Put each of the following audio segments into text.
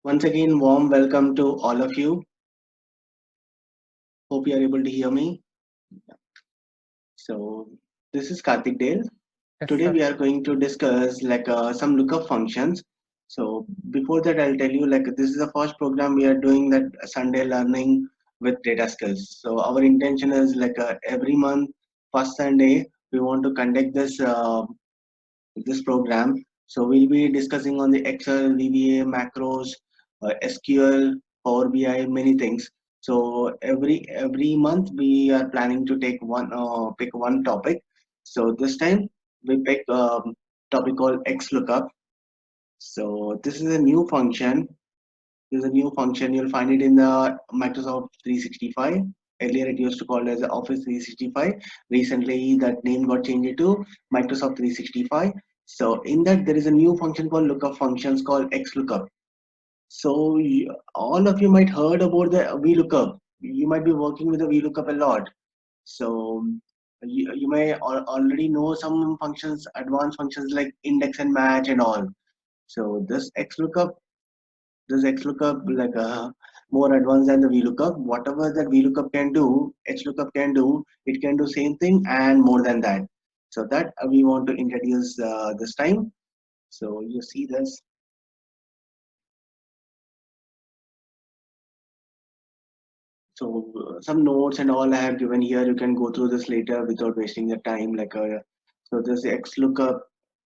Once again, warm welcome to all of you. Hope you are able to hear me. So, this is Karthik Dale. Yes, Today sir. we are going to discuss some lookup functions. So, before that, I'll tell you this is the first program we are doing that Sunday learning with data skills. So, our intention is every month, first Sunday, we want to conduct this program. So we'll be discussing on the Excel, VBA, macros, SQL, Power BI, many things. So every month we are planning to pick one topic. So this time we pick topic called XLOOKUP. So this is a new function. This is a new function. You'll find it in the Microsoft 365. Earlier it used to call as Office 365. Recently that name got changed to Microsoft 365. So in that there is a new function called lookup functions called XLOOKUP. So all of you might heard about the VLOOKUP. You might be working with the VLOOKUP a lot. So you may already know some functions, advanced functions like index and match and all. So this XLOOKUP more advanced than the VLOOKUP. Whatever that VLOOKUP can do, XLOOKUP can do. It can do same thing and more than that. So that we want to introduce this time. So you see this. So some notes and all I have given here. You can go through this later without wasting your time. So this XLOOKUP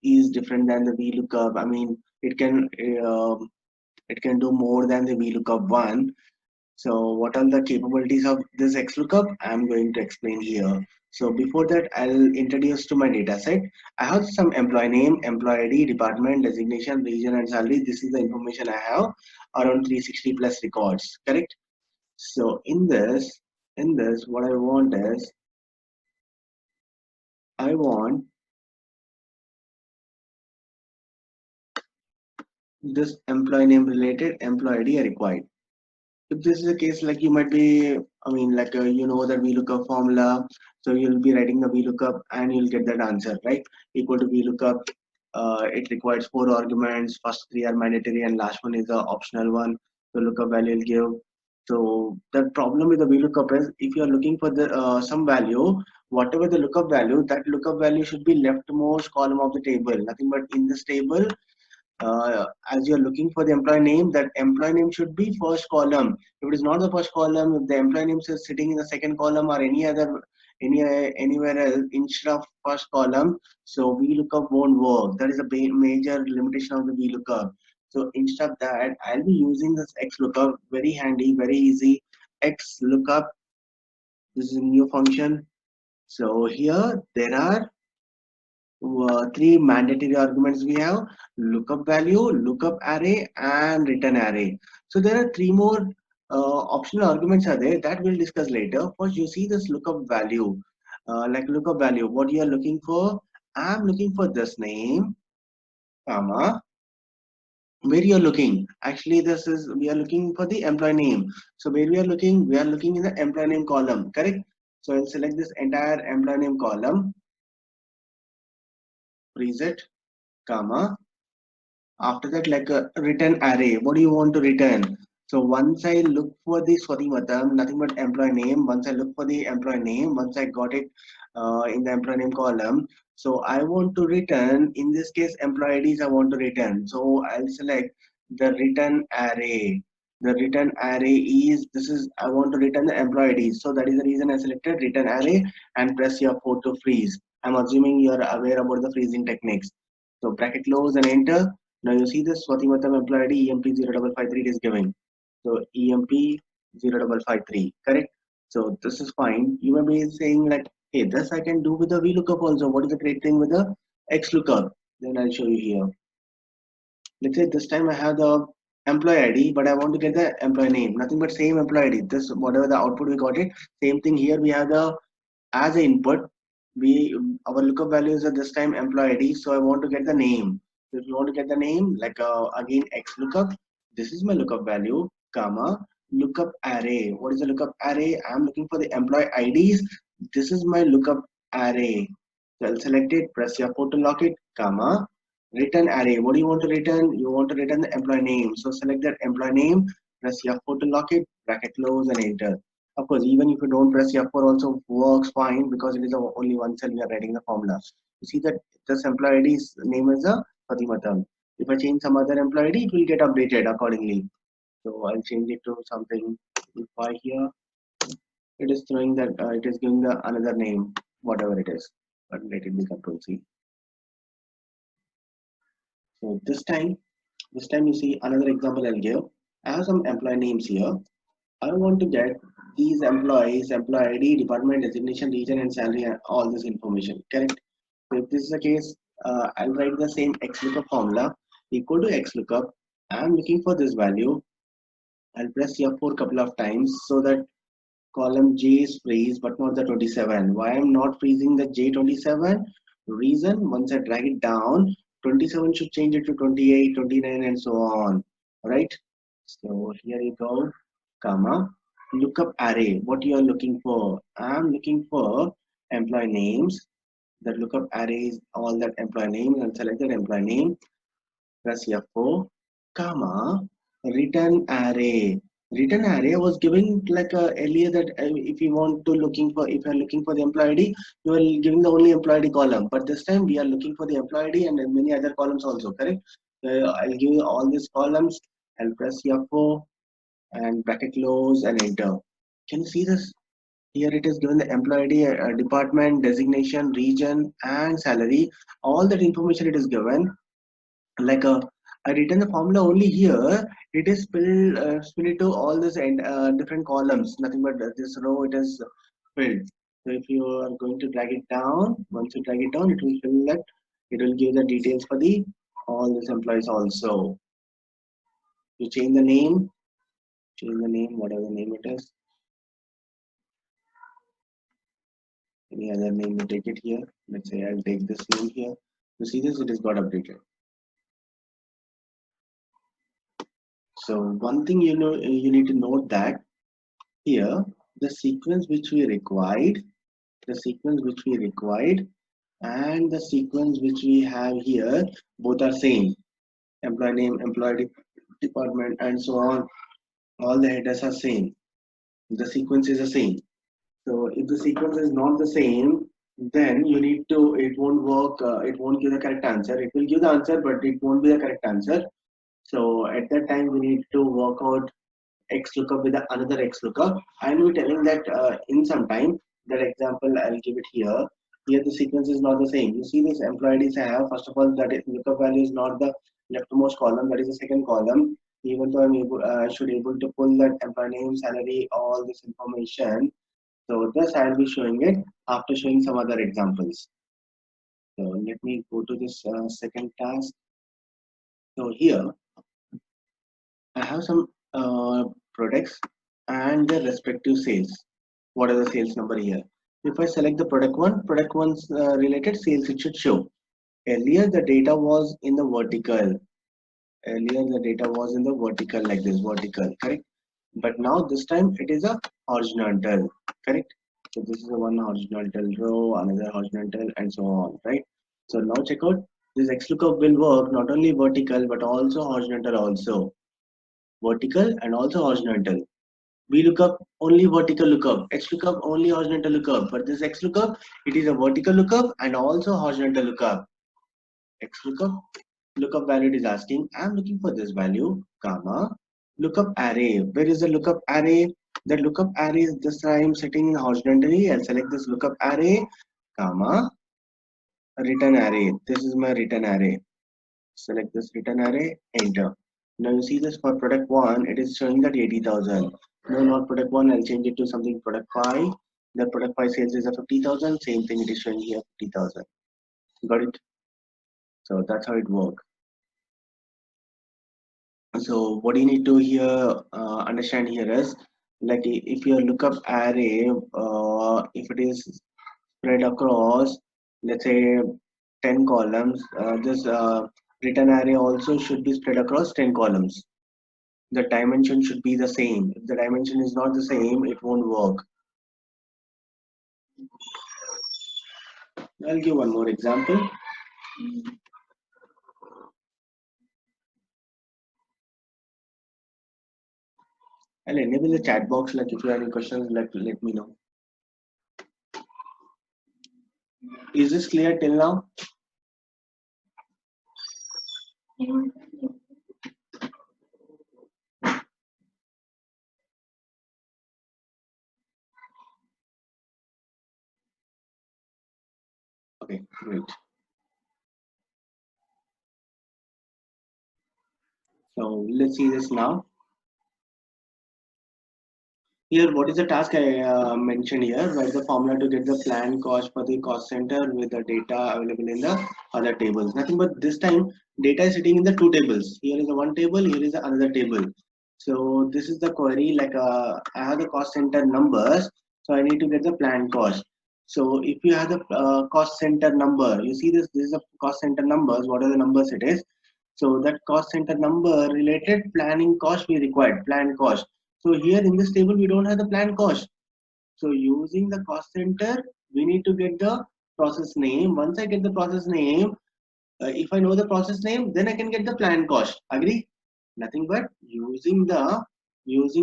is different than the VLOOKUP. I mean, it can do more than the VLOOKUP one. So what are the capabilities of this XLOOKUP? I'm going to explain here. So before that, I'll introduce to my data set. I have some employee name, employee ID, department, designation, region, and salary. This is the information I have around 360 plus records, correct? So in this, what I want is I want this employee name related employee ID are required. If this is the case, like you might be, I mean, you know that VLOOKUP formula, so you'll be writing the VLOOKUP and you'll get that answer, right? Equal to VLOOKUP. It requires four arguments. First three are mandatory, and last one is the optional one. So lookup value will give. So the problem with the VLOOKUP is if you are looking for the some value, whatever the lookup value, that lookup value should be leftmost column of the table. Nothing but in this table as you're looking for the employee name, that employee name should be first column. If it is not the first column, if the employee name is sitting in the second column or anywhere else instead of first column, so VLOOKUP won't work. That is a major limitation of the VLOOKUP. So instead of that, I'll be using this XLOOKUP. Very handy, very easy. XLOOKUP. This is a new function. So here there are three mandatory arguments we have: lookup value, lookup array, and return array. So there are three more optional arguments are there that we'll discuss later. First, you see this lookup value. Like lookup value, what you are looking for? I'm looking for this name, comma. Where you are looking? Actually, this is we are looking for the employee name. So where we are looking? We are looking in the employee name column, correct? So I'll select this entire employee name column, preset, comma. After that, like a return array, what do you want to return? So once I look for the Swatimatam, nothing but employee name. Once I look for the employee name, once I got it in the employee name column, so I want to return, in this case employee IDs I want to return. So I'll select the return array. The return array is, this is, I want to return the employee IDs, so that is the reason I selected return array and press your 4 to freeze. I'm assuming you are aware about the freezing techniques. So bracket close and enter. Now you see this Swatimatam employee ID EMP 0553 it is giving. So EMP 0553, correct? So this is fine. You may be saying like, hey, this I can do with the VLOOKUP also. What is the great thing with the XLOOKUP? Then I'll show you here. Let's say this time I have the employee ID, but I want to get the employee name. Nothing but same employee ID. This whatever the output we got it. Same thing here. We have the as an input. We our lookup values are this time employee ID. So I want to get the name. So if you want to get the name, again X lookup. This is my lookup value, comma lookup array. What is the lookup array? I'm looking for the employee IDs. This is my lookup array. So I'll select it, press F4 to lock it, comma Return array. What do you want to return? You want to return the employee name. So select that employee name, press F4 to lock it, bracket close and enter. Of course, even if you don't press F4 also works fine because it is only one cell we are writing the formula. You see that this employee ID's name is a Fatimatan. If I change some other employee ID, it will get updated accordingly. So I'll change it to something. If I here, it is throwing that it is giving the another name, whatever it is. But let it be Control C. So this time you see another example I'll give. I have some employee names here. I want to get these employees, employee ID, department, designation, region, and salary, and all this information. Correct? So if this is the case, I'll write the same XLOOKUP formula equal to XLOOKUP. I'm looking for this value. I'll press F4 couple of times so that column J is freeze, but not the 27. Why I'm not freezing the J27? Reason, once I drag it down, 27 should change it to 28, 29, and so on. Right? So here you go, comma, lookup array. What you are looking for? I'm looking for employee names. The lookup array is all that employee name and select that employee name. Press F4, comma, return array. Return array was given like earlier that if you want to looking for, if you are looking for the employee ID, you are giving the only employee ID column. But this time we are looking for the employee ID and many other columns also, correct? I'll give you all these columns. I'll press F4 and bracket close and enter. Can you see this? Here it is given the employee ID, department, designation, region, and salary. All that information it is given. Like I written the formula only here. It is split into all this and different columns. Nothing but this row it is filled. So if you are going to drag it down, once you drag it down, it will fill that. It will give the details for the all these employees also. You change the name, whatever name it is. Any other name you take it here. Let's say I'll take this name here. You see this, it is got updated. So one thing you know, you need to note that here the sequence which we required, the sequence which we required and the sequence which we have here, both are same. Employee name, employee department and so on. All the headers are same. The sequence is the same. So if the sequence is not the same, then you need to, it won't work, it won't give the correct answer. It will give the answer, but it won't be the correct answer. So at that time, we need to work out XLOOKUP with another XLOOKUP. I will be telling that in some time. That example, I'll give it here. Here the sequence is not the same. You see this employee IDs I have. First of all, that is, lookup value is not the leftmost column. That is the second column. Even though I'm able, should able to pull that employee name, salary, all this information. So this I'll be showing it after showing some other examples. So let me go to this second task. So here I have some products and their respective sales. What are the sales number here? If I select the product one's related sales, it should show. Earlier the data was in the vertical. Earlier the data was in the vertical like this, vertical, correct? But now this time it is a horizontal, correct? So this is a one horizontal row, another horizontal, and so on, right? So now check out this XLOOKUP will work not only vertical but also horizontal also. Vertical and also horizontal. VLOOKUP only vertical lookup, XLOOKUP only horizontal lookup. But this XLOOKUP, it is a vertical lookup and also horizontal lookup. XLOOKUP lookup value it is asking. I'm looking for this value, comma, lookup array. Where is the lookup array? The lookup array is this time sitting horizontally. I'll select this lookup array, comma, return array. This is my return array. Select this return array, enter. Now you see this for product 1, it is showing that 80,000. No, not product 1, I'll change it to something product 5. The product 5 sales is a 50,000. Same thing it is showing here 50,000. Got it? So that's how it works. So what you need to here understand here is like if your lookup array, if it is spread across, let's say 10 columns, this return array also should be spread across 10 columns. The dimension should be the same. If the dimension is not the same, it won't work. I'll give one more example. I'll enable the chat box. Like if you have any questions, let me know. Is this clear till now? Okay, great. So let's see this now. Here, what is the task I mentioned here? Write the formula to get the planned cost for the cost center with the data available in the other tables. Nothing but this time data is sitting in the two tables. Here is the one table, here is the another table. So this is the query, like I have the cost center numbers, so I need to get the planned cost. So if you have the cost center number, you see this is the cost center numbers. What are the numbers it is? So that cost center number related planning cost we required, planned cost. So here in this table, we don't have the planned cost. So using the cost center, we need to get the process name. Once I get the process name, if I know the process name, then I can get the planned cost. Agree? Nothing but using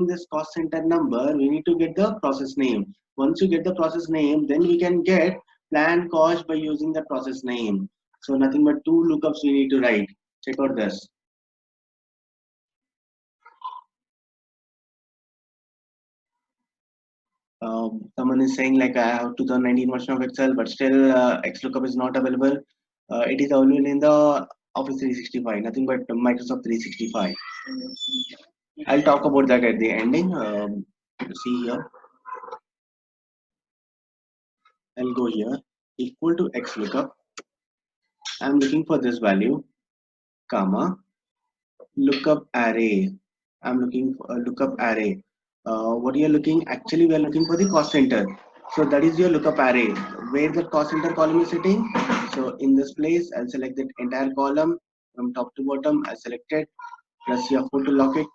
this cost center number, we need to get the process name. Once you get the process name, then we can get planned cost by using the process name. So nothing but two lookups we need to write. Check out this. Someone is saying like I have 2019 version of Excel, but still XLOOKUP is not available. It is available in the Office 365, nothing but Microsoft 365. I'll talk about that at the ending. See here, I'll go here, equal to XLOOKUP. I'm looking for this value, comma, lookup array. I'm looking for a lookup array. What you're looking, actually we are looking for the cost center. So that is your lookup array. Where the cost center column is sitting. So in this place, I'll select that entire column from top to bottom. I selected, press F4 to lock it,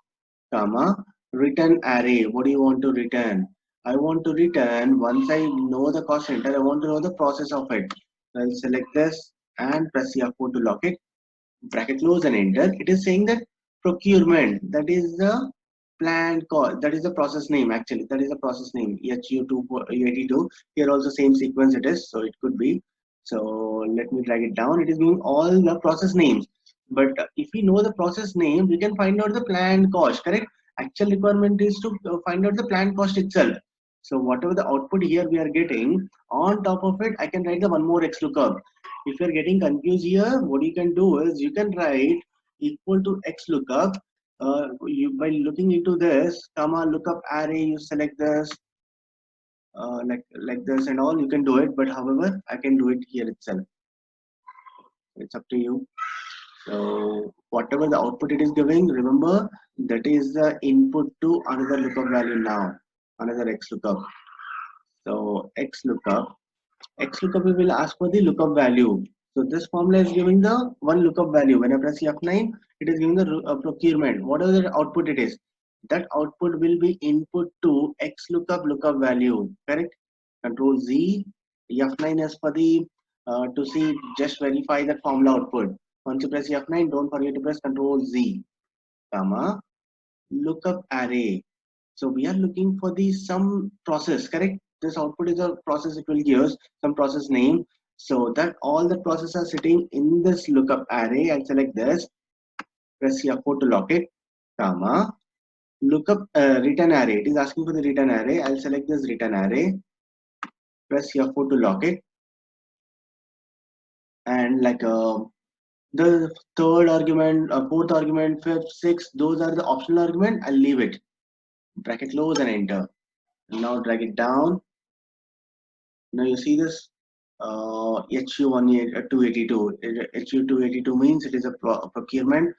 comma, return array. What do you want to return? I want to return, once I know the cost center, I want to know the process of it. I'll select this and press F4 to lock it, bracket close and enter. It is saying that procurement, that is the planned cost, that is the process name. Actually that is the process name, HU82. Here also same sequence it is, so it could be. So let me drag it down. It is giving all the process names, but if we know the process name, we can find out the planned cost. Correct? Actual requirement is to find out the planned cost itself. So whatever the output here we are getting, on top of it I can write the one more XLOOKUP. If you're getting confused here, what you can do is you can write equal to XLOOKUP. By looking into this, comma lookup array, you select this, like this and all. You can do it, but however, I can do it here itself. It's up to you. So whatever the output it is giving, remember that is the input to another lookup value now, another XLOOKUP. So XLOOKUP will ask for the lookup value. So this formula is giving the one lookup value. When I press F9, it is giving the procurement. Whatever the output it is, that output will be input to XLOOKUP lookup value. Correct? Control Z. F9 is for the to see, just verify that formula output. Once you press F9, don't forget to press Control Z, comma, lookup array. So we are looking for the some process. Correct? This output is a process. It will give us some process name. So that all the processes are sitting in this lookup array. I'll select this, press F4 to lock it, comma, lookup return array. It is asking for the return array. I'll select this return array, press F4 to lock it, and like the third argument, fourth argument, fifth, sixth, those are the optional argument. I'll leave it. Bracket close and enter. Now drag it down. Now you see this HU282. HU282 means it is a procurement.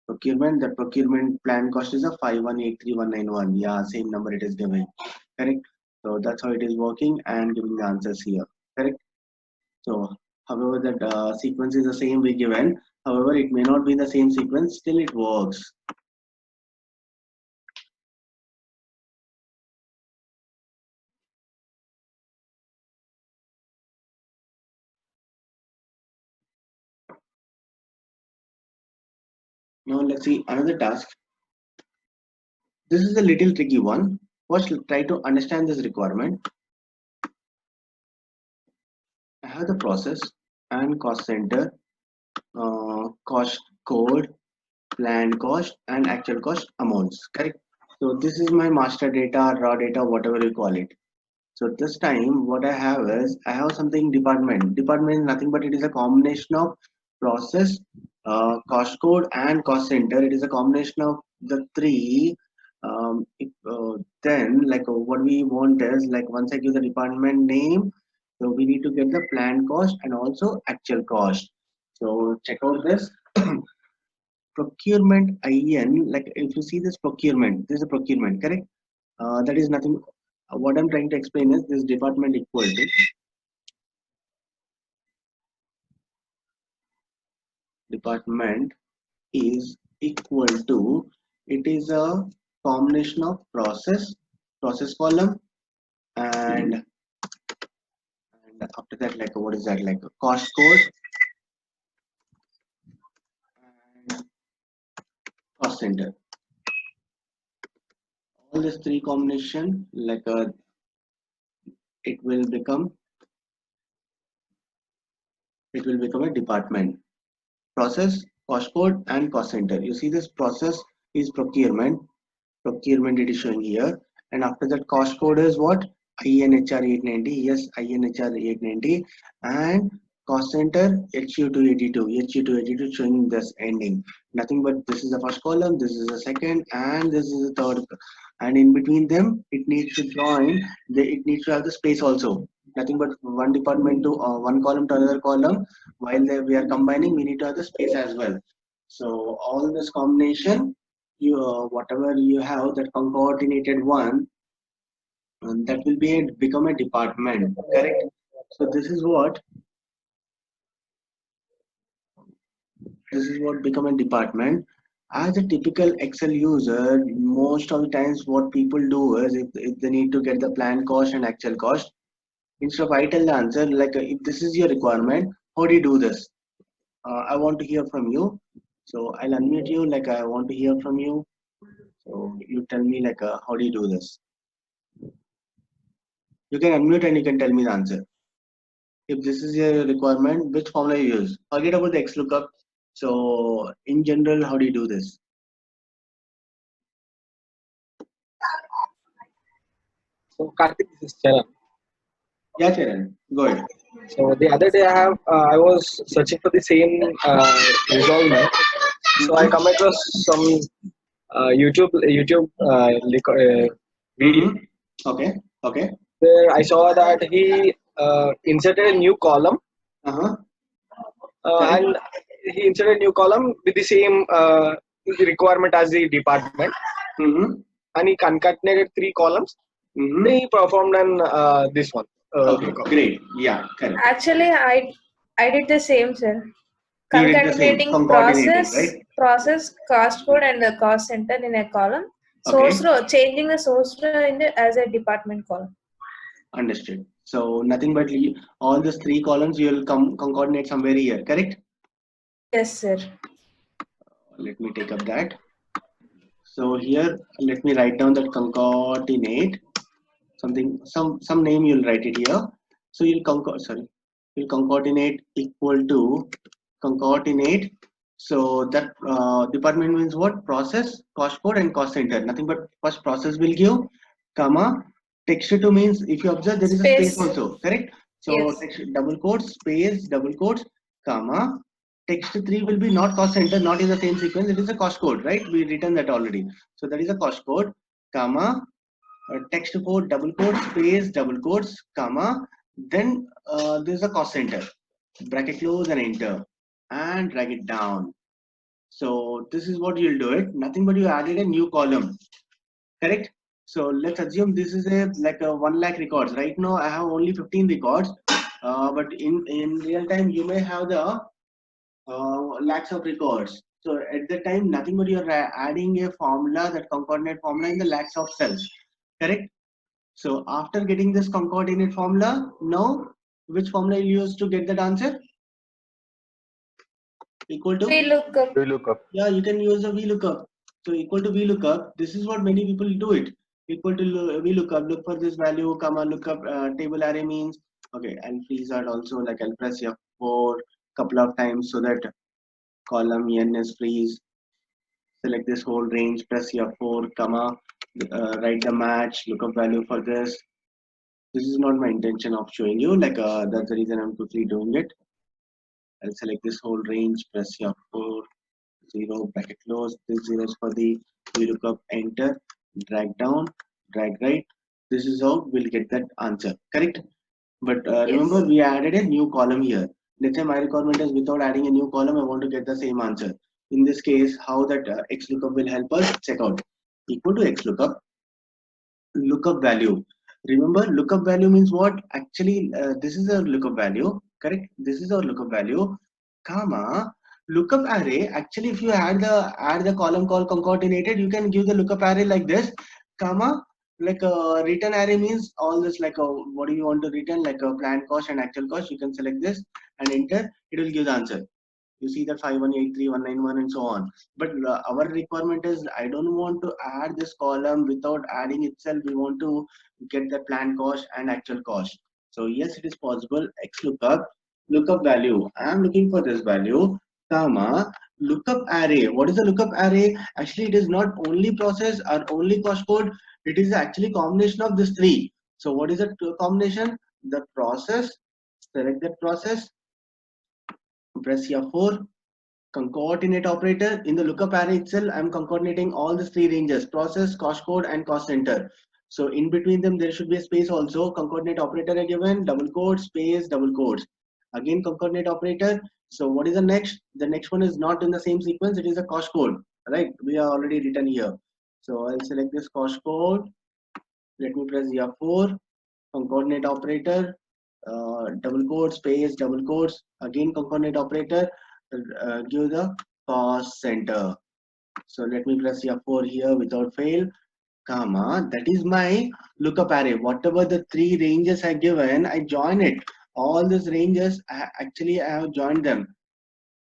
The procurement plan cost is a 5183191. Yeah, same number it is giving. Correct. So that's how it is working and giving the answers here. Correct. So however that sequence is the same we given. However, it may not be the same sequence. Still it works. Now let's see another task. This is a little tricky one. First, try to understand this requirement. I have the process and cost center, cost code, planned cost, and actual cost amounts. Correct. So this is my master data, raw data, whatever you call it. So this time what I have is I have something department. Department is nothing but it is a combination of process, cost code and cost center. It is a combination of the three. Then like what we want is like once I give the department name, so we need to get the planned cost and also actual cost. So check out this procurement IN. Like if you see this procurement, this is a procurement, correct? That is nothing. What I'm trying to explain is this department equal to department is equal to it is a combination of process column and and after that like what is that like a cost code and cost center. All these three combination like it will become it will become a department. Process, cost code, and cost center. You see this process is procurement it is showing here, and after that cost code is what INHR 890. Yes, INHR 890, and cost center HU282. HU282 showing this ending. Nothing but this is the first column, this is the second, and this is the third. And in between them, it needs to join. It needs to have the space also. Nothing but one department to one column to another column. While we are combining, we need to have the space as well. So all this combination you whatever you have that coordinated one that will be become a department, correct? So this is what become a department. As a typical Excel user, most of the times what people do is if they need to get the planned cost and actual cost, instead of I tell the answer like if this is your requirement, how do you do this? I want to hear from you, so I'll unmute you. Like I want to hear from you, so you tell me like how do you do this? You can unmute and you can tell me the answer. If this is a requirement, which formula you use? Forget about the XLOOKUP. So in general, how do you do this? So Karthik, this is Charan. Yeah, Charan, go ahead. So the other day I was searching for the same resolvement. So I Mm-hmm. come across some YouTube video Mm-hmm. Okay. Okay. where I saw that he inserted a new column Uh-huh. Correct. and he inserted a new column with the same requirement as the department, Mm-hmm. and he concatenated three columns. Then Mm-hmm. he performed an this one Okay. lookup. Great. Yeah. Correct. Actually, I did the same, sir. You did the same, Concatenating concatenating, right? process, cost code, and the cost center in a column. Okay. Source row, changing the source row in as a department column. Understood. So nothing but all these three columns you will concatenate somewhere here, correct? Yes, sir. Let me take up that. So here, let me write down that concatenate something, some name you'll write it here. So you'll concatenate equal to concatenate. So that department means what? Process, cost code, and cost center. Nothing but first process will give, comma. Text to means if you observe there is a space Space. also, correct? So Yes. text double quotes, space, double quotes, comma. Text 3 will be not cost center, not in the same sequence. It is a cost code, right? We written that already. So that is a cost code, comma. Text 4 double quotes, space, double quotes, comma. Then there is a cost center. Bracket close and enter, and drag it down. So this is what you'll do it. Nothing but you added a new column, correct? So let's assume this is a like a 1 lakh records. Right now I have only 15 records, but in real time you may have the lakhs of records. So at the time, nothing but you're adding a formula, that concatenate formula in the lakhs of cells, correct? So after getting this concatenate formula, now which formula you use to get that answer? Equal to? We look up. We look up. Yeah, you can use a VLOOKUP. So equal to VLOOKUP, this is what many people do it. Equal to VLOOKUP, look for this value, comma, lookup table array means. Okay, I'll freeze that also, like I'll press F4 couple of times so that column n is freeze. Select this whole range, press F4, comma, write the match, lookup value for this. This is not my intention of showing you, like that's the reason I'm quickly doing it. I'll select this whole range, press F4, 0, bracket close, this 0 is for the VLOOKUP, enter, drag down, drag right. This is how we'll get that answer, correct? But remember, Yes. we added a new column here. Let's say my requirement is without adding a new column, I want to get the same answer. In this case, how that XLOOKUP will help us, check out. Equal to XLOOKUP, lookup value. Remember, lookup value means what? Actually, this is a lookup value, correct? This is our lookup value, comma, lookup array. Actually, if you add the column called concatenated, you can give the lookup array like this, comma, like a return array means all this, like a, what do you want to return, like a planned cost and actual cost. You can select this and enter, it will give the answer. You see that 5183191 and so on. But our requirement is, I don't want to add this column without adding itself. We want to get the planned cost and actual cost. So yes, it is possible. XLOOKUP, lookup value. I am looking for this value, comma, lookup array. What is the lookup array? Actually, it is not only process or only cost code. It is actually combination of these three. So what is the combination? The process. Select that process. Press F4. Concatenate operator. In the lookup array itself, I'm concatenating all the three ranges: process, cost code, and cost center. So in between them, there should be a space also. Concatenate operator are given, double quote, space, double quotes. Again, concatenate operator. So what is the next? The next one is not in the same sequence. It is a cost code, right? We are already written here. So I'll select this cost code. Let me press F4. Concatenate operator. Double quotes, space, double quotes. Again, concatenate operator. Give the cost center. So let me press F4 here without fail, comma, that is my lookup array. Whatever the three ranges I given, I join it. All these ranges, actually I have joined them.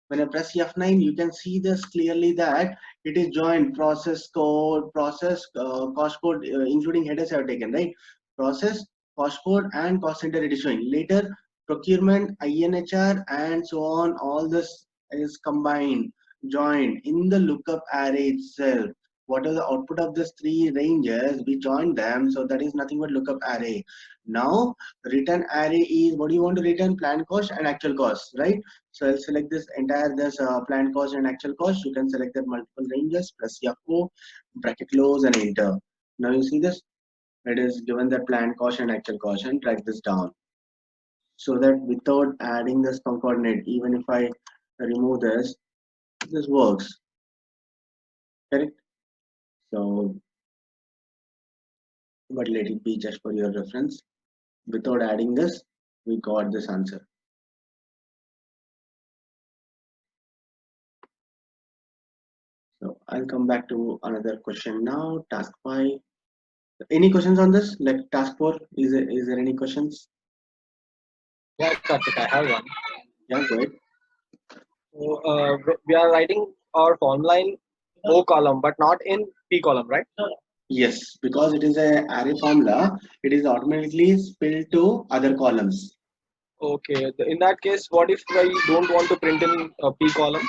When I press F9, you can see this clearly that it is joined. Process code, process, cost code, including headers I have taken, right? Process, cost code, and cost center it is showing. Later, procurement, INHR, and so on, all this is combined, joined in the lookup array itself. What are the output of these three ranges? We join them, so that is nothing but lookup array. Now, return array is, what do you want to return? Planned cost and actual cost, right? So I'll select this entire planned cost and actual cost. You can select the multiple ranges, press F4, bracket close, and enter. Now you see this, it is given the planned cost and actual cost, and drag this down. So that without adding this concatenate, even if I remove this works, correct? So, but let it be just for your reference. Without adding this, we got this answer. So I'll come back to another question now. Task 5. Any questions on this? Like task 4, is there any questions? Yeah, Karthik, I have one. Yeah, go ahead. So, we are writing our formula in O column, but not in P column, right? Yes, because it is a array formula, it is automatically spilled to other columns. Okay. In that case, what if I don't want to print in P column?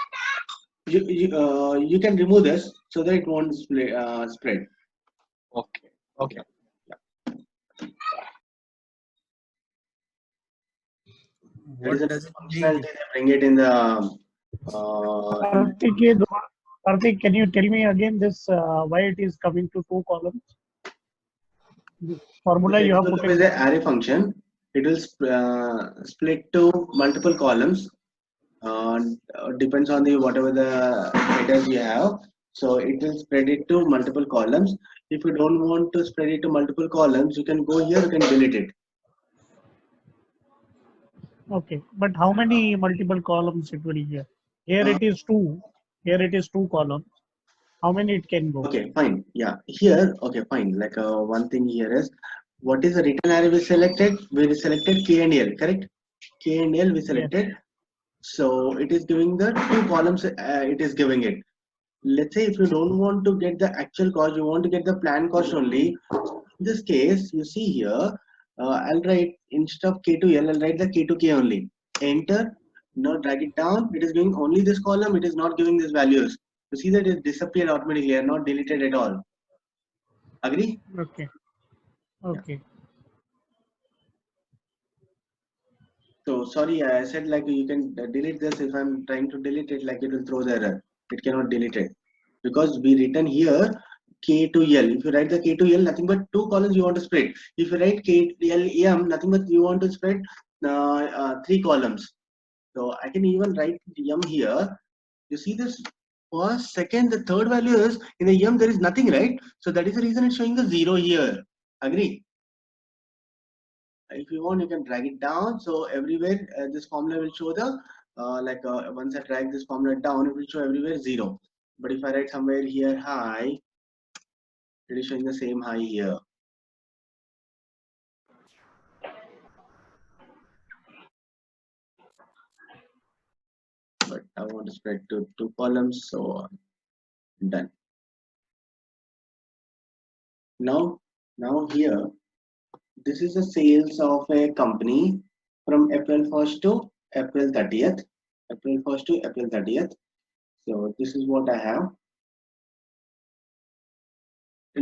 You can remove this so that it won't spread. Okay. Okay. There is What a does it functionality mean? they bring it in the Karthik, can you tell me again this why it is coming to two columns? The formula you have put is in. an array function. It will split to multiple columns. Depends on the whatever the headers you have. So it will spread it to multiple columns. If you don't want to spread it to multiple columns, you can go here, you can delete it. Okay, but how many multiple columns it will here? Here it is two. Here it is two columns. How many it can go? Okay, fine. Yeah, here, okay, fine. Like one thing here is, what is the return array we selected? We selected K and L, correct? K and L we selected. So it is giving the two columns, it is giving it. let's say if you don't want to get the actual cost, you want to get the planned cost only. In this case, you see here, I'll write instead of K2L, I'll write the K2K only. Enter. Now drag it down. It is giving only this column. It is not giving these values. You see that it disappeared automatically and not deleted at all. Agree? Okay. Okay. So sorry, I said like you can delete this. If I'm trying to delete it, like it will throw the error. It cannot delete it because we written here K to L. If you write the K to L, nothing but two columns you want to spread. If you write K L M, nothing but you want to spread three columns. So I can even write M here. You see this first, second, the third value is in the M there is nothing, right? So that is the reason it's showing the zero here. Agree? If you want, you can drag it down. So everywhere this formula will show the once I drag this formula down, it will show everywhere zero. But if I write somewhere here high, it is showing the same high here. But I want to spread to two columns, so done. Now here, this is the sales of a company from April 1st to April 30th. April 1st to April 30th. So this is what I have.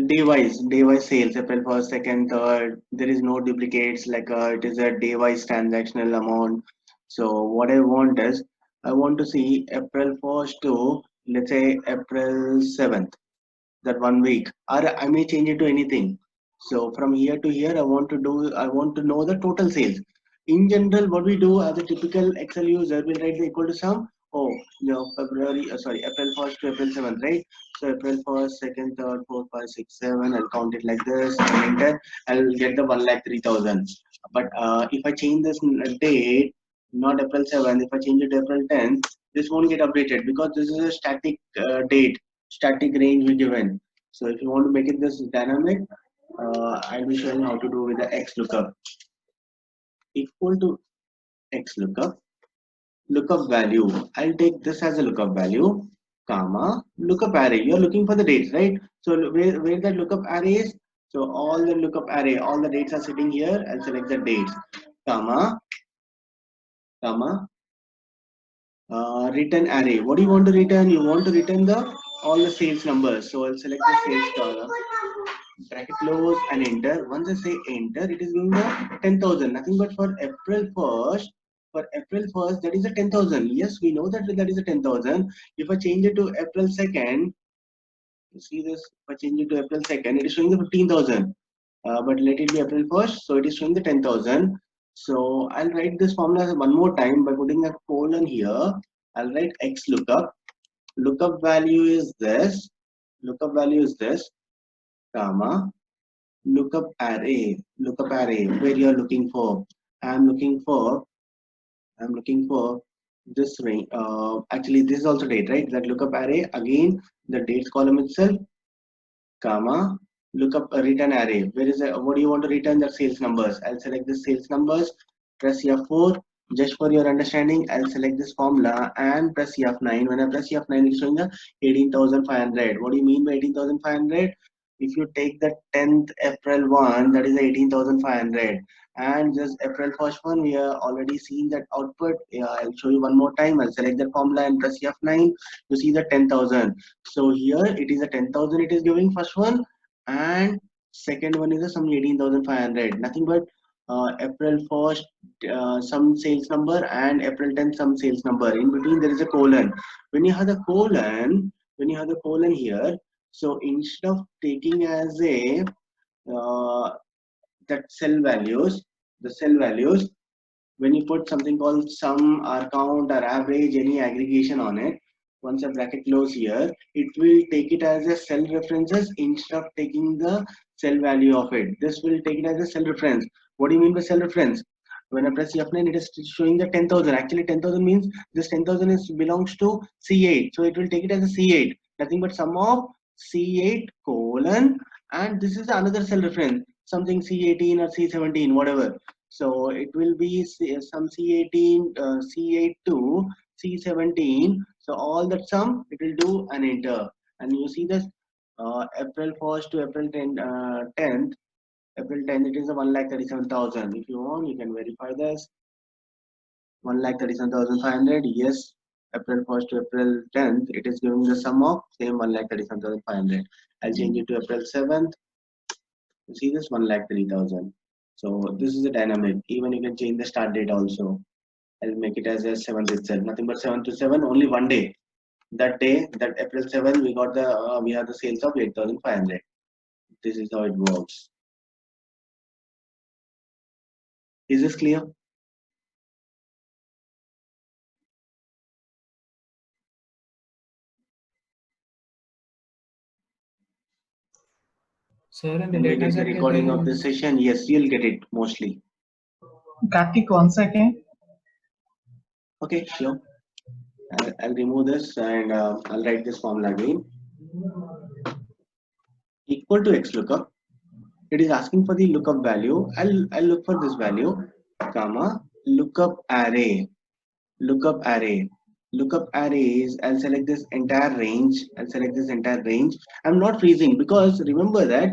Day-wise sales, April 1st, 2nd, 3rd. There is no duplicates, like it is a day-wise transactional amount. So what I want is, I want to see April 1st to, let's say, April 7th, that 1 week, or I may change it to anything. So from here to here, I want to know the total sales. In general, what we do as a typical Excel user, we'll write the equal to sum. Oh, April 1st to April 7th, right? So April 1st, 2nd, 3rd, 4th, 5, 6, 7, I'll count it like this and enter. I'll get the 1,03,000. But if I change this date, not April 7th, if I change it to April 10th, this won't get updated because this is a static date, static range we given. So if you want to make it this dynamic, I'll be showing how to do with the X lookup. Equal to X lookup value. I'll take this as a lookup value, comma, lookup array. You're looking for the dates, right? So where that lookup array is, so all the lookup array, all the dates are sitting here. I'll select the dates, comma, return array. What do you want to return? You want to return the all the sales numbers. So I'll select the sales column, bracket close and enter. Once I say enter, it is going to 10,000. Nothing but for April 1st. For April 1st, that is a 10,000. Yes, we know that that is a 10,000. If I change it to April 2nd, you see this. If I change it to April 2nd, it is showing the 15,000. But let it be April 1st, so it is showing the 10,000. So I'll write this formula one more time by putting a colon here. I'll write X lookup. Lookup value is this. Lookup value is this, comma, lookup array where you are looking for. I'm looking for this range. Actually, this is also date, right? That lookup array again, the dates column itself, comma, lookup return array. Where is the, what do you want to return? The sales numbers. I'll select the sales numbers, press F4. Just for your understanding, I'll select this formula and press F9. When I press F9, it's showing the 18,500. What do you mean by 18,500? If you take the 10th April one, that is 18,500. And just April 1st one, we are already seen that output. I'll show you one more time. I'll select that formula and press F9. You see the 10,000. So here it is a 10,000 it is giving first one, and second one is a some 18,500. Nothing but April 1st some sales number and April 10th some sales number. In between there is a colon. When you have the colon here, so instead of taking as a that cell values, the cell values, when you put something called sum or count or average, any aggregation on it, once a bracket close here, it will take it as a cell references instead of taking the cell value of it. This will take it as a cell reference. What do you mean by cell reference? When I press F9, it is showing the 10,000. Actually, 10,000 means this 10,000 is belongs to C8. So it will take it as a C8. Nothing but sum of C8 colon, and this is another cell reference, something C18 or C17, whatever. So it will be some C18, C8 to C17. So all that sum it will do and enter. And you see this April 1st to April 10th. April 10th it is a 1,37,000. If you want, you can verify this. 1,37,500. Yes, April 1st to April 10th, it is giving the sum of same 1,37,500. I'll change it to April 7th. You see this 1,03,000. So this is a dynamic. Even you can change the start date also. I'll make it as a 7th itself. Nothing but 7 to 7. Only one day. That day, that April 7, we got the we have the sales of 8,500. This is how it works. Is this clear? Sir, in the When we data get the set के recording of this session, yes, you'll get it mostly. Karthik, 1 second. Okay, sure. I'll remove this and I'll write this formula again. Equal to XLOOKUP. It is asking for the lookup value. I'll look for this value, comma, lookup array. Lookup array. Lookup array is, I'll select this entire range. I'll select this entire range. I'm not freezing because remember that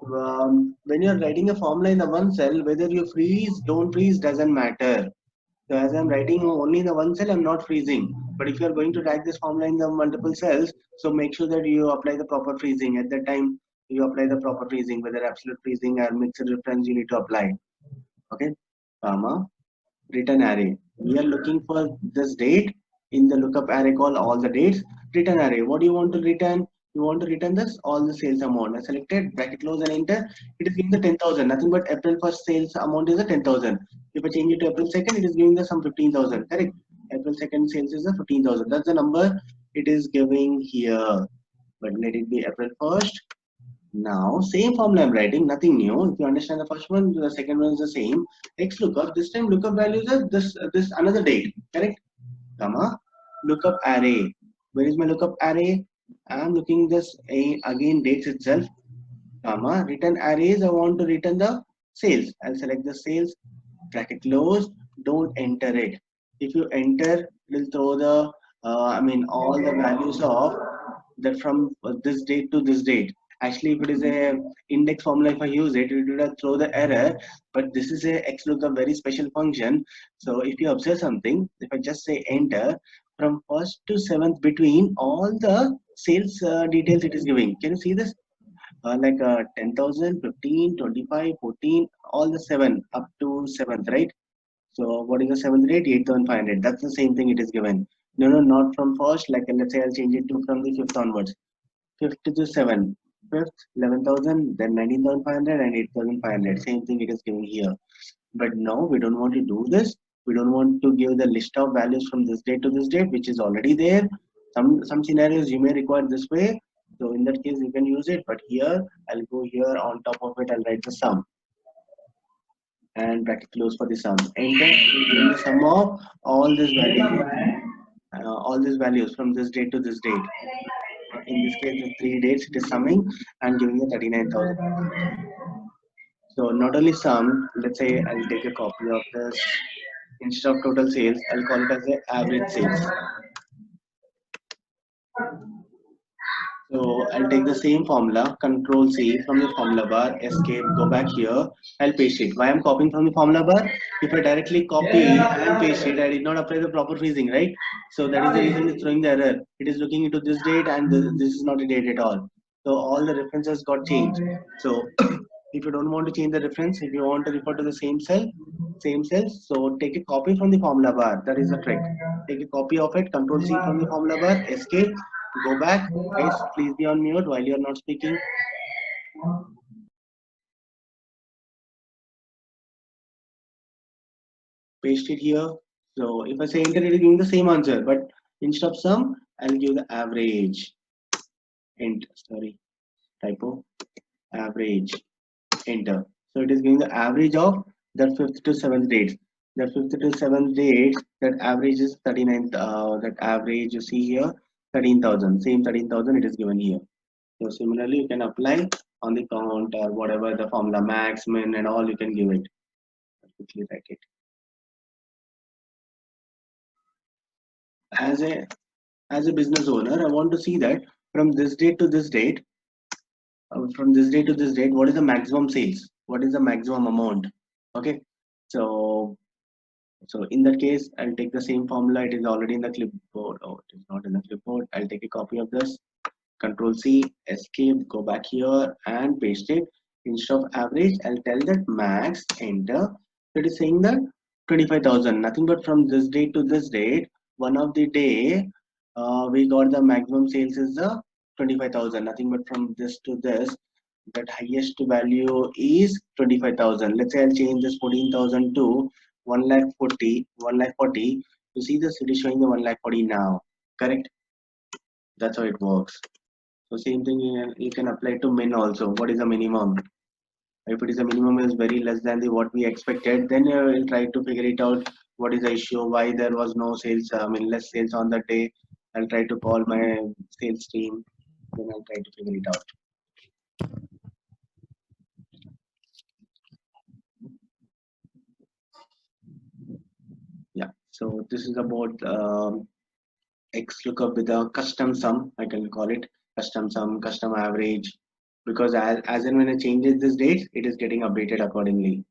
when you're writing a formula in the one cell, whether you freeze, don't freeze, doesn't matter. So as I'm writing only in the one cell, I'm not freezing. But if you're going to write this formula in the multiple cells, so make sure that you apply the proper freezing. At that time, you apply the proper freezing, whether absolute freezing or mixed reference, you need to apply. Okay, comma, return array. We are looking for this date in the lookup array called all the dates. Return array. What do you want to return? You want to return this all the sales amount. I selected bracket close and enter. It is giving the 10,000. Nothing but April 1st sales amount is a 10,000. If I change it to April 2nd, it is giving the some 15,000. Correct. April 2nd sales is a 15,000. That's the number it is giving here. But let it be April 1st. Now, same formula I'm writing, nothing new. If you understand the first one, the second one is the same. X lookup, this time lookup values are this another date, correct? Comma, lookup array. Where is my lookup array? I'm looking this again dates itself, comma, return arrays. I want to return the sales. I'll select the sales, bracket close, don't enter it. If you enter, it will throw the, all the values of that from this date to this date. Actually, if it is a index formula, if I use it, it will throw the error. But this is a XLOOKUP very special function. So if you observe something, if I just say enter, from 1st to 7th between all the sales details it is giving. Can you see this? 10,000, 15, 25, 14, all the 7 up to 7th, right? So what is the 7th date? 8,500. That's the same thing it is given. No, not from 1st. Like let's say I'll change it to from the 5th onwards. 5th to 7th. 5th, 11,000, then 19,500 and 8,500. Same thing it is given here. But no, we don't want to do this. We don't want to give the list of values from this date to this date, which is already there. Some scenarios you may require this way. So in that case, you can use it. But here, I'll go here on top of it. I'll write the sum and bracket close for the sum. Enter the sum of all these values from this date to this date. In this case, the 3 dates it is summing and giving you 39,000. So not only sum, let's say I'll take a copy of this. Instead of total sales, I'll call it as a average sales. So I'll take the same formula, Control C from the formula bar, escape, go back here, I'll paste it. Why I'm copying from the formula bar? If I directly copy and paste it, I did not apply the proper freezing, right? So that is the reason it's throwing the error. It is looking into this date and this is not a date at all. So all the references got changed. So if you don't want to change the reference, if you want to refer to the same cell, so take a copy from the formula bar. That is the trick. Take a copy of it, Control C from the formula bar, escape, go back. Guys, please be on mute while you're not speaking. Paste it here. So if I say enter, it is giving the same answer, but instead of sum, I'll give the average. Typo, average, enter. So it is giving the average of the 5th to 7th dates. The 5th to 7th dates, that average is 39. That average you see here, 13,000. Same 13,000 it is given here. So similarly, you can apply on the count or whatever the formula, max, min, and all you can give it. I'll quickly write it. as a business owner, I want to see that from this date to this date, what is the maximum sales? What is the maximum amount? Okay, so in that case, I'll take the same formula. It is already in the clipboard. Oh, it is not in the clipboard. I'll take a copy of this. Control C, escape, go back here and paste it. Instead of average, I'll tell that max, enter. It is saying that 25,000. Nothing but from this date to this date, one of the day, we got the maximum sales is the 25,000. Nothing but from this to this, that highest value is 25,000. Let's say I'll change this 14,000 to 1,40. You see this, it is showing the 1,40 now. Correct? That's how it works. So same thing you can apply to min also. What is the minimum? If it is a minimum is very less than the what we expected, then you will try to figure it out. What is the issue? Why there was no sales? I mean less sales on that day. I'll try to call my sales team. Then I'll try to figure it out. Yeah. So this is about X lookup with a custom sum. I can call it custom sum, custom average, because as and when it changes this date, it is getting updated accordingly.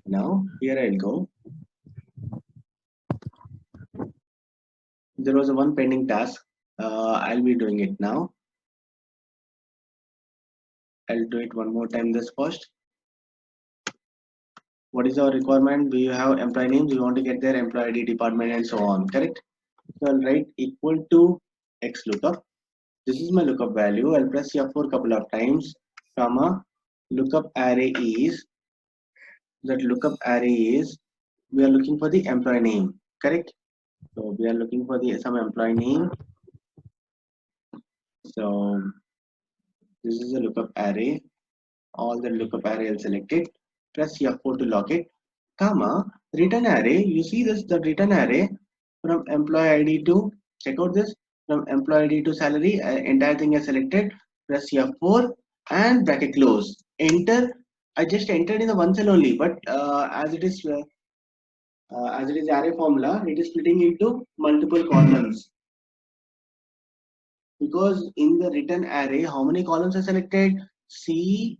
Now here I'll go. There was a one pending task. I'll be doing it now. I'll do it one more time this first. What is our requirement? We have employee names. We want to get their employee ID, department, and so on. Correct? So I'll write equal to X lookup. This is my lookup value. I'll press F4 a couple of times, comma, lookup array is, that lookup array is, we are looking for the employee name. Correct? So we are looking for some employee name. So this is a lookup array. All the lookup array I'll select it. Press F4 to lock it, comma, return array. You see this, the return array from employee ID to, check out this, from employee ID to salary, entire thing is selected. Press F4 and bracket close. Enter. I just entered in the one cell only, but as it is array formula, it is splitting into multiple columns. Because in the return array, how many columns are selected? C,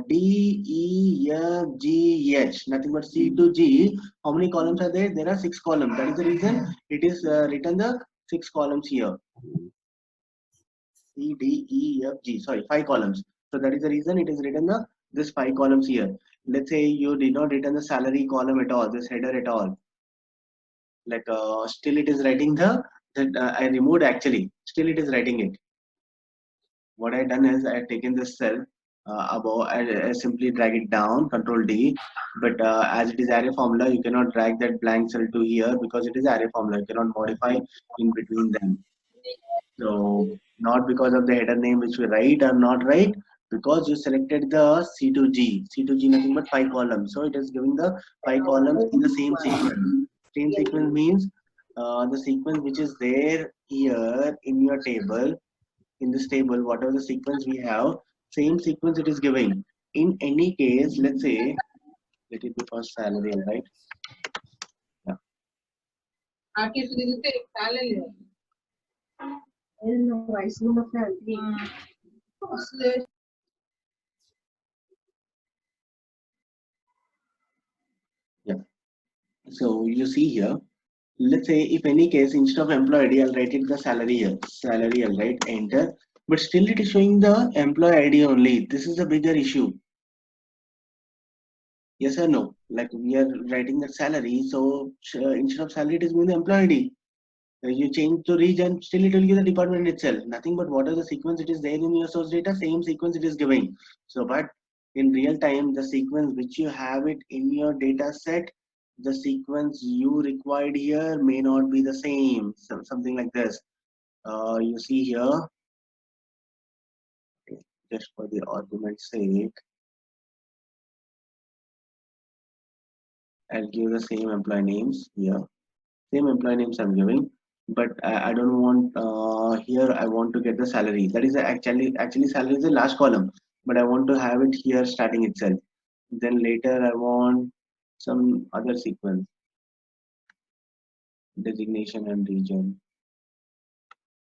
D, E, F, G, H. Nothing but C to G. How many columns are there? There are 6 columns. That is the reason it is written the 6 columns here. C, D, E, F, G. Sorry, 5 columns. So that is the reason it is written this 5 columns here. Let's say you did not written the salary column at all, this header at all. Like still it is writing that I removed actually. Still it is writing it. What I done is I have taken this cell above. I simply drag it down, Control D. But as it is array formula, you cannot drag that blank cell to here because it is array formula. You cannot modify in between them. So not because of the header name which we write or not write, because you selected the C2G. C2G nothing but 5 columns. So it is giving the 5 columns in the same sequence. Same sequence means the sequence which is there here in your table. In this table, whatever the sequence we have, same sequence it is giving. In any case, let's say, let it be first salary, right? Yeah. Yeah. So you see here, let's say if any case instead of employee ID, I'll write it the salary here. Salary, I'll write enter. But still it is showing the employee ID only. This is a bigger issue. Yes or no? Like we are writing the salary, so instead of salary, it is going the employee ID. You change to region, still it will give the department itself. Nothing but what are the sequence it is there in your source data, same sequence it is giving. So, but in real time, the sequence which you have it in your data set, the sequence you required here may not be the same. So, something like this. You see here, just for the argument's sake, I'll give the same employee names here. Same employee names I'm giving, but I don't want here. I want to get the salary. That is actually salary is the last column, but I want to have it here starting itself. Then later I want some other sequence. designation and region,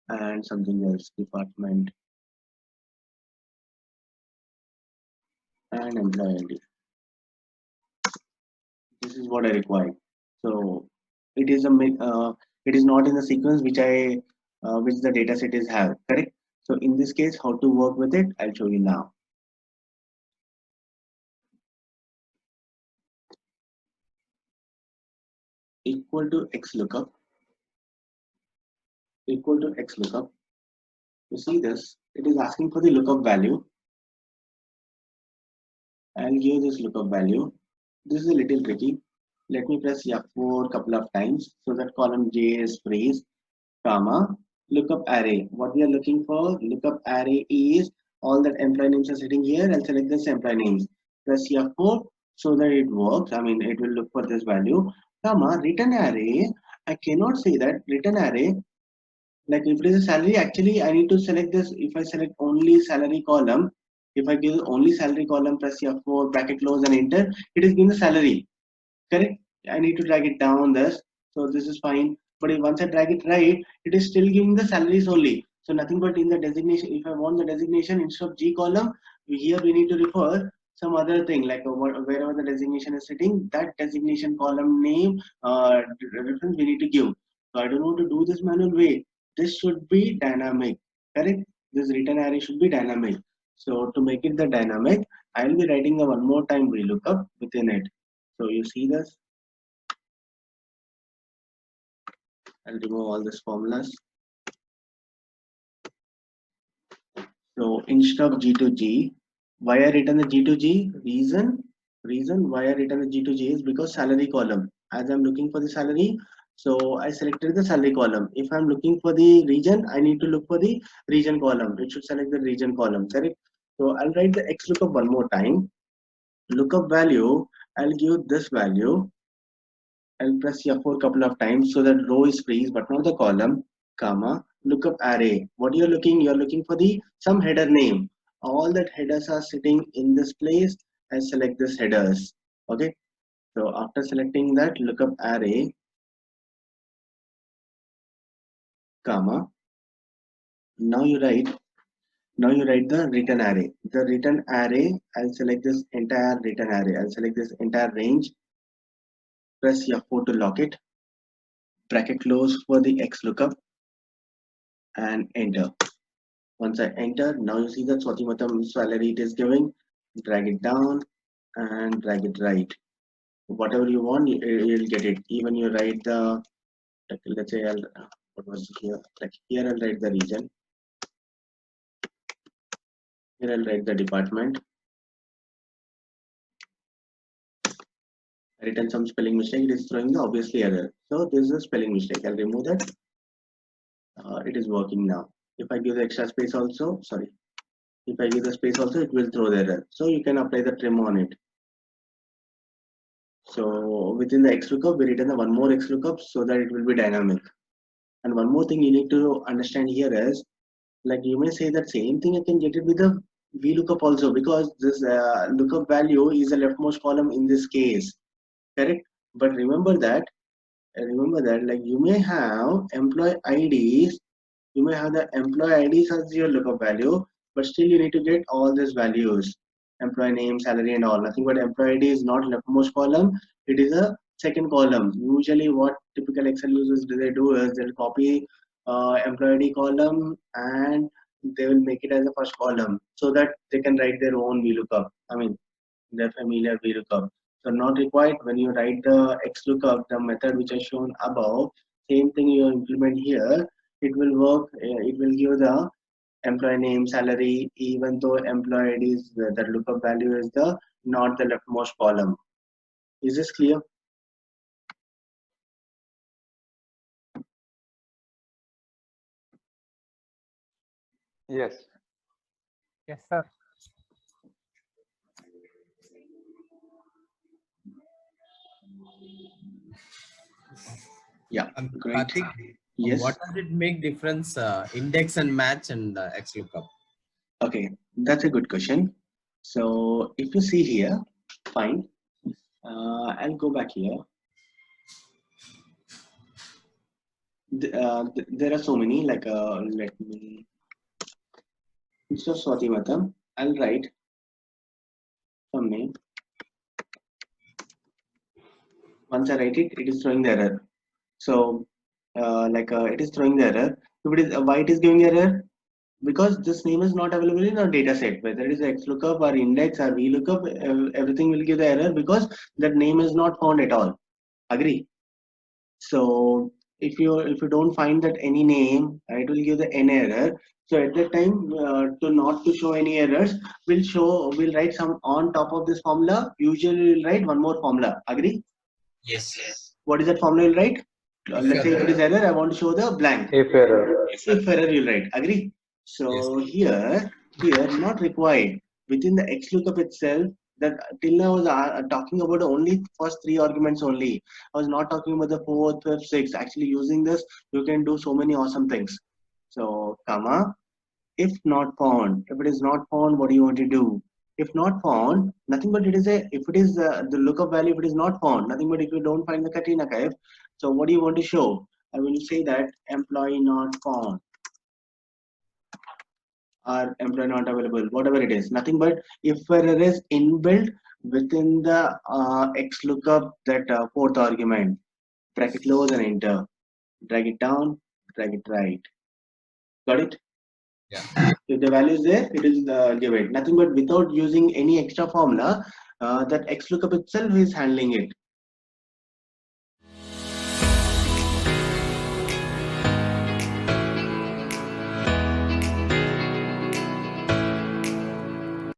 and something else, department and employee ID. This is what I require. So it is it is not in the sequence which which the data set is have, correct? So in this case, how to work with it, I'll show you now. Equal to XLOOKUP, equal to XLOOKUP. You see this, it is asking for the lookup value. I'll give this lookup value. This is a little tricky. Let me press F4 couple of times so that column J is freeze, comma, lookup array. What we are looking for, lookup array is all that employee names are sitting here. I'll select this employee names. Press F4 so that it works. I mean, it will look for this value, comma, return array. I cannot say that return array. Like if it is a salary, actually I need to select this. If I select only salary column, if I give only salary column, press F4, bracket close and enter, it is giving the salary, correct? I need to drag it down this, so this is fine. But if once I drag it right, it is still giving the salaries only. So nothing but in the designation, if I want the designation instead of G column, here we need to refer some other thing, like wherever the designation is sitting, that designation column name reference we need to give. So I don't want to do this manual way. This should be dynamic, correct? This return array should be dynamic. So to make it the dynamic, I will be writing the one more time VLOOKUP within it. So you see this. I'll remove all these formulas. So instead of G to G, why I written the G to G? Reason why I written the G to G is because salary column. As I'm looking for the salary, so I selected the salary column. If I'm looking for the region, I need to look for the region column. It should select the region column, correct? So I'll write the XLOOKUP one more time. Lookup value, I'll give this value. I'll press F4 couple of times so that row is freeze but not the column, comma, lookup array. What you're looking for the some header name. All that headers are sitting in this place. I select this headers. Okay. So after selecting that lookup array, comma, now you write the return array. The return array, I'll select this entire return array. I'll select this entire range. Press F4 to lock it. Bracket close for the XLOOKUP and enter. Once I enter, now you see that Swatimatam salary it is giving. Drag it down and drag it right. Whatever you want, you'll get it. Even you write the, like, let's say, what was here? Like here, I'll write the region. Here, I'll write the department. I written some spelling mistake. It is throwing the obviously error. So this is a spelling mistake. I'll remove that. It is working now. If I give the extra space also, sorry. If I give the space also, it will throw the error. So you can apply the trim on it. So within the XLOOKUP, we written the one more XLOOKUP so that it will be dynamic. And one more thing you need to understand here is, like you may say that same thing I can get it with the VLOOKUP also, because this lookup value is the leftmost column in this case, correct? But remember that like you may have employee IDs, you may have the employee IDs as your lookup value, but still you need to get all these values. Employee name, salary and all. Nothing but employee ID is not leftmost column. It is a second column. Usually what typical Excel users do is they'll copy employee ID column and they will make it as a first column so that they can write their own VLOOKUP. I mean, their familiar VLOOKUP. So not required when you write the XLOOKUP, the method which I shown above, same thing you implement here. It will work. It will give the employee name, salary, even though employee ID is the lookup value is the not the leftmost column. Is this clear? Yes. Yes, sir. Yeah, great. Karthik, Yes. what does it make difference, index and match and XLOOKUP? Okay, that's a good question. So if you see here, fine. I'll go back here. There are so many, like let me, instead of Swati Matam, I'll write some name. Once I write it, it is throwing the error. So it is throwing the error. If it is why it is giving error? Because this name is not available in our data set, whether it is XLOOKUP or index or VLOOKUP, everything will give the error because that name is not found at all. Agree? So if you don't find that any name, it will give the n error. So at that time, to not to show any errors, we'll write some on top of this formula. Usually we'll write one more formula. Agree? Yes. What is that formula you'll write? Let's say if it is error, I want to show the blank. If error. If error, you'll write. Agree? So here not required within the XLOOKUP itself. That till now I was talking about only first 3 arguments only. I was not talking about the 4th, 5th, 6th. Actually, using this, you can do so many awesome things. So, comma, if not found. If it is not found, what do you want to do? If not found, nothing but it is if it is the lookup value, if it is not found, nothing but if you don't find the Katrina Kaif. So, what do you want to show? I will say that employee not found or employee not available, whatever it is, nothing but if error is inbuilt within the XLOOKUP, that 4th argument, bracket close and enter, drag it down, drag it right. Got it? Yeah. If the value is there, it is give it. Nothing but without using any extra formula, that XLOOKUP itself is handling it.